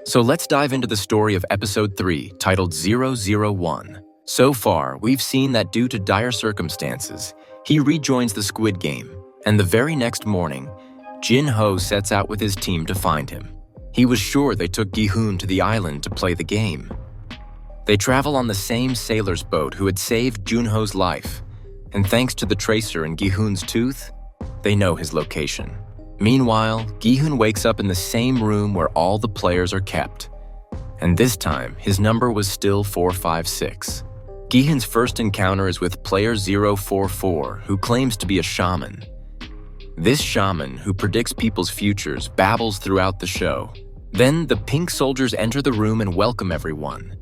So let's dive into the story of Episode 3, titled 001. So far, we've seen that due to dire circumstances, he rejoins the Squid Game, and the very next morning, Jin-ho sets out with his team to find him. He was sure they took Gi-hun to the island to play the game. They travel on the same sailor's boat who had saved Jun-ho's life, and thanks to the tracer in Gi-hun's tooth, they know his location. Meanwhile, Gi-hun wakes up in the same room where all the players are kept. And this time, his number was still 456. Gi-hun's first encounter is with player 044, who claims to be a shaman. This shaman, who predicts people's futures, babbles throughout the show. Then, the pink soldiers enter the room and welcome everyone.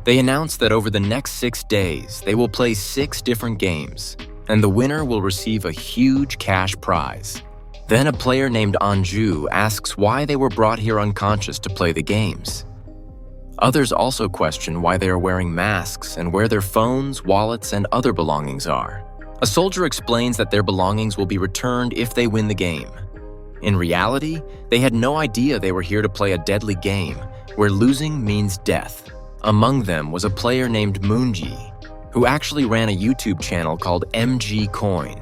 They announce that over the next 6 days, they will play 6 different games, and the winner will receive a huge cash prize. Then a player named Anju asks why they were brought here unconscious to play the games. Others also question why they are wearing masks and where their phones, wallets, and other belongings are. A soldier explains that their belongings will be returned if they win the game. In reality, they had no idea they were here to play a deadly game, where losing means death. Among them was a player named Moonji, who actually ran a YouTube channel called MG Coin.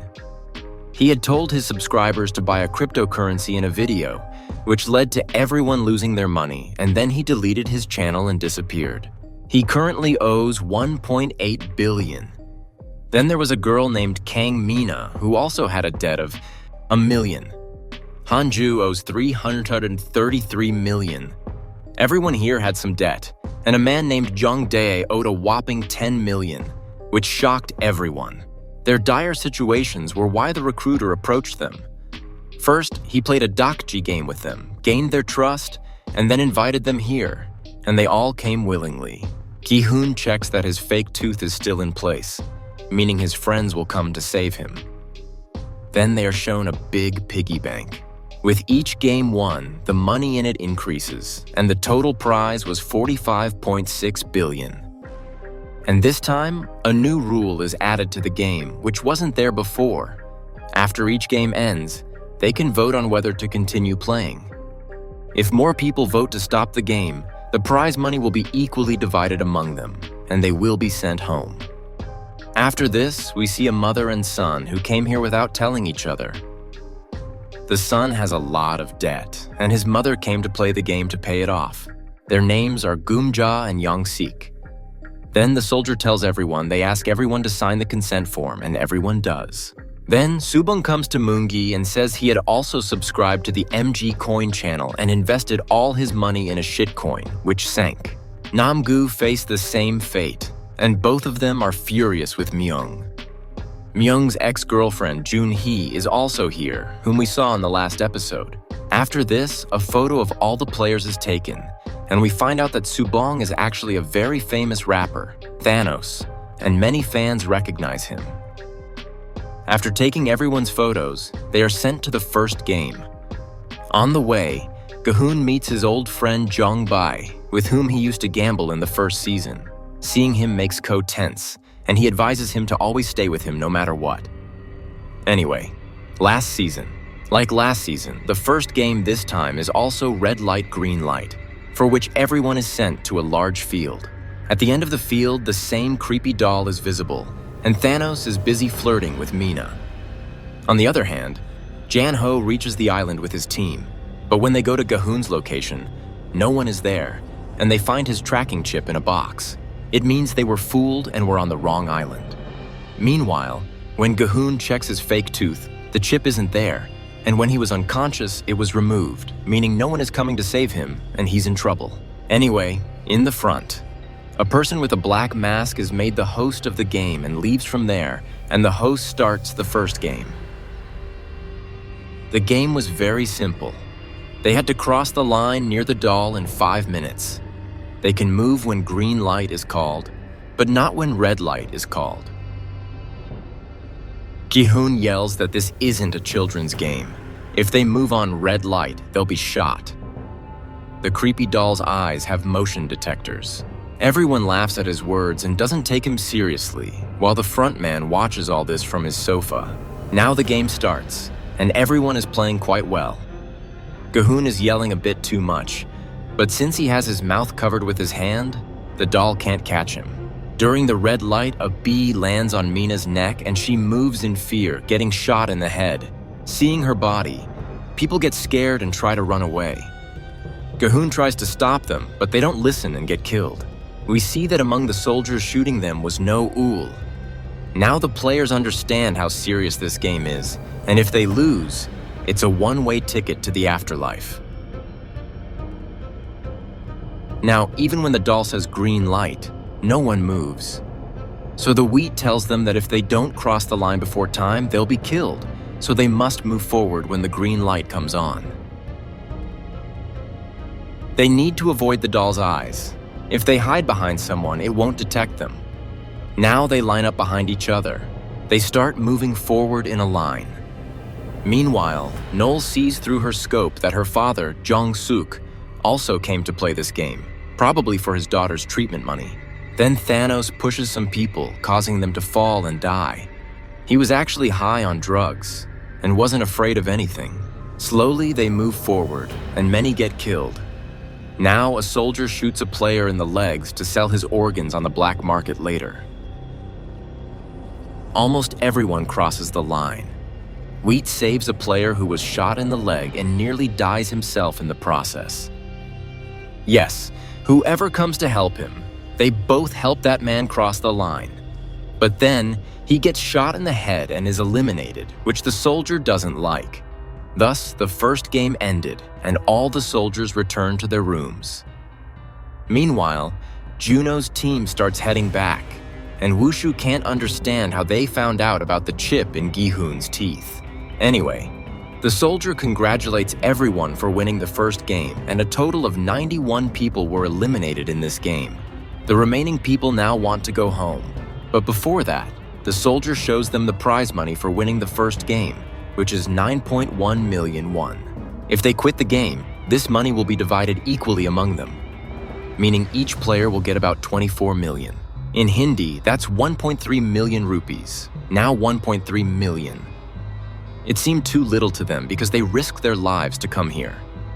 He had told his subscribers to buy a cryptocurrency in a video, which led to everyone losing their money, and then he deleted his channel and disappeared. He currently owes 1.8 billion. Then there was a girl named Kang Mina who also had a debt of 1 million. Hanju owes 333 million. Everyone here had some debt, and a man named Jung-jae owed a whopping 10 million, which shocked everyone. Their dire situations were why the recruiter approached them. First, he played a dokji game with them, gained their trust, and then invited them here, and they all came willingly. Gi-hun checks that his fake tooth is still in place, meaning his friends will come to save him. Then they are shown a big piggy bank. With each game won, the money in it increases, and the total prize was 45.6 billion. And this time, a new rule is added to the game, which wasn't there before. After each game ends, they can vote on whether to continue playing. If more people vote to stop the game, the prize money will be equally divided among them, and they will be sent home. After this, we see a mother and son who came here without telling each other. The son has a lot of debt, and his mother came to play the game to pay it off. Their names are Jung-jae and Young-sik. Then the soldier tells everyone they ask everyone to sign the consent form, and everyone does. Then Subong comes to Moongi and says he had also subscribed to the MG Coin channel and invested all his money in a shitcoin, which sank. Namgu faced the same fate, and both of them are furious with Myung. Myung's ex-girlfriend Jun-hee is also here, whom we saw in the last episode. After this, a photo of all the players is taken, and we find out that Subong is actually a very famous rapper, Thanos, and many fans recognize him. After taking everyone's photos, they are sent to the first game. On the way, Gi-hun meets his old friend Jung-jae, with whom he used to gamble in the first season. Seeing him makes Ko tense, and he advises him to always stay with him no matter what. Anyway, last season. Like last season, the first game this time is also red light, green light, for which everyone is sent to a large field. At the end of the field, the same creepy doll is visible, and Thanos is busy flirting with Mina. On the other hand, Jan-ho reaches the island with his team, but when they go to Gi-hun's location, no one is there, and they find his tracking chip in a box. It means they were fooled and were on the wrong island. Meanwhile, when Gi-hun checks his fake tooth, the chip isn't there, and when he was unconscious, it was removed, meaning no one is coming to save him, and he's in trouble. Anyway, in the front, a person with a black mask is made the host of the game and leaves from there, and the host starts the first game. The game was very simple. They had to cross the line near the doll in 5 minutes. They can move when green light is called, but not when red light is called. Gi-hun yells that this isn't a children's game. If they move on red light, they'll be shot. The creepy doll's eyes have motion detectors. Everyone laughs at his words and doesn't take him seriously, while the front man watches all this from his sofa. Now the game starts, and everyone is playing quite well. Gi-hun is yelling a bit too much, But since he has his mouth covered with his hand, the doll can't catch him. During the red light, a bee lands on Mina's neck and she moves in fear, getting shot in the head. Seeing her body, people get scared and try to run away. Ha-joon tries to stop them, but they don't listen and get killed. We see that among the soldiers shooting them was no Ul. Now the players understand how serious this game is, and if they lose, it's a one-way ticket to the afterlife. Now, even when the doll says green light, no one moves. So the wheat tells them that if they don't cross the line before time, they'll be killed, so they must move forward when the green light comes on. They need to avoid the doll's eyes. If they hide behind someone, it won't detect them. Now they line up behind each other. They start moving forward in a line. Meanwhile, Noel sees through her scope that her father, Jung-suk, also came to play this game, probably for his daughter's treatment money. Then Thanos pushes some people, causing them to fall and die. He was actually high on drugs and wasn't afraid of anything. Slowly, they move forward, and many get killed. Now, a soldier shoots a player in the legs to sell his organs on the black market later. Almost everyone crosses the line. Wheat saves a player who was shot in the leg and nearly dies himself in the process. Yes, whoever comes to help him, they both help that man cross the line. But then, he gets shot in the head and is eliminated, which the soldier doesn't like. Thus, the first game ended, and all the soldiers return to their rooms. Meanwhile, Juno's team starts heading back, and Wushu can't understand how they found out about the chip in Gi-hun's teeth. Anyway, the soldier congratulates everyone for winning the first game, and a total of 91 people were eliminated in this game. The remaining people now want to go home. But before that, the soldier shows them the prize money for winning the first game, which is 9.1 million won. If they quit the game, this money will be divided equally among them, meaning each player will get about 24 million. In Hindi, that's 1.3 million rupees, now 1.3 million. It seemed too little to them because they risked their lives to come here.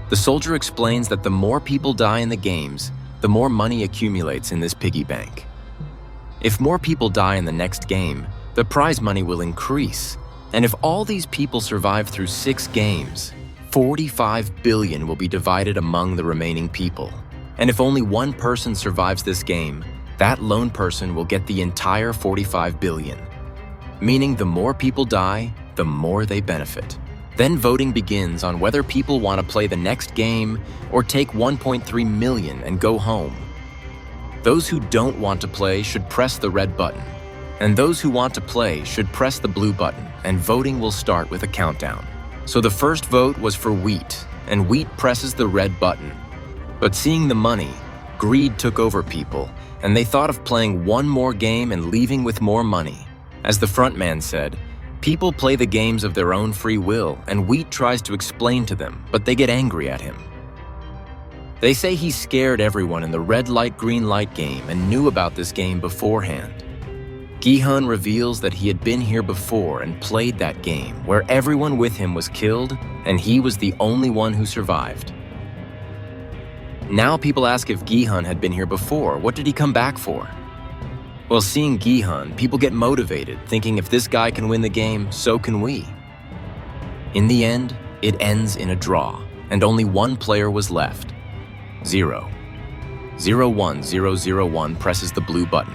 The soldier explains that the more people die in the games, the more money accumulates in this piggy bank. If more people die in the next game, the prize money will increase. And if all these people survive through 6 games, 45 billion will be divided among the remaining people. And if only one person survives this game, that lone person will get the entire 45 billion. Meaning the more people die, the more they benefit. Then voting begins on whether people want to play the next game or take 1.3 million and go home. Those who don't want to play should press the red button, and those who want to play should press the blue button, and voting will start with a countdown. So the first vote was for Wheat, and Wheat presses the red button. But seeing the money, greed took over people, and they thought of playing one more game and leaving with more money. As the frontman said, people play the games of their own free will, and Wheat tries to explain to them, but they get angry at him. They say he scared everyone in the red light, green light game and knew about this game beforehand. Gi-hun reveals that he had been here before and played that game where everyone with him was killed and he was the only one who survived. Now people ask if Gi-hun had been here before, what did he come back for? Well, seeing Gi-hun, people get motivated, thinking if this guy can win the game, so can we. In the end, it ends in a draw, and only one player was left. 0. 01001 presses the blue button,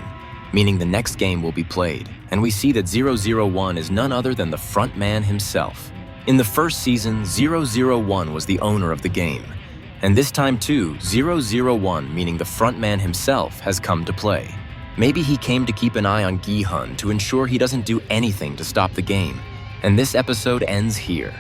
meaning the next game will be played, and we see that 001 is none other than the front man himself. In the first season, 001 was the owner of the game, and this time too, 001, meaning the front man himself, has come to play. Maybe he came to keep an eye on Gi-hun to ensure he doesn't do anything to stop the game, and this episode ends here.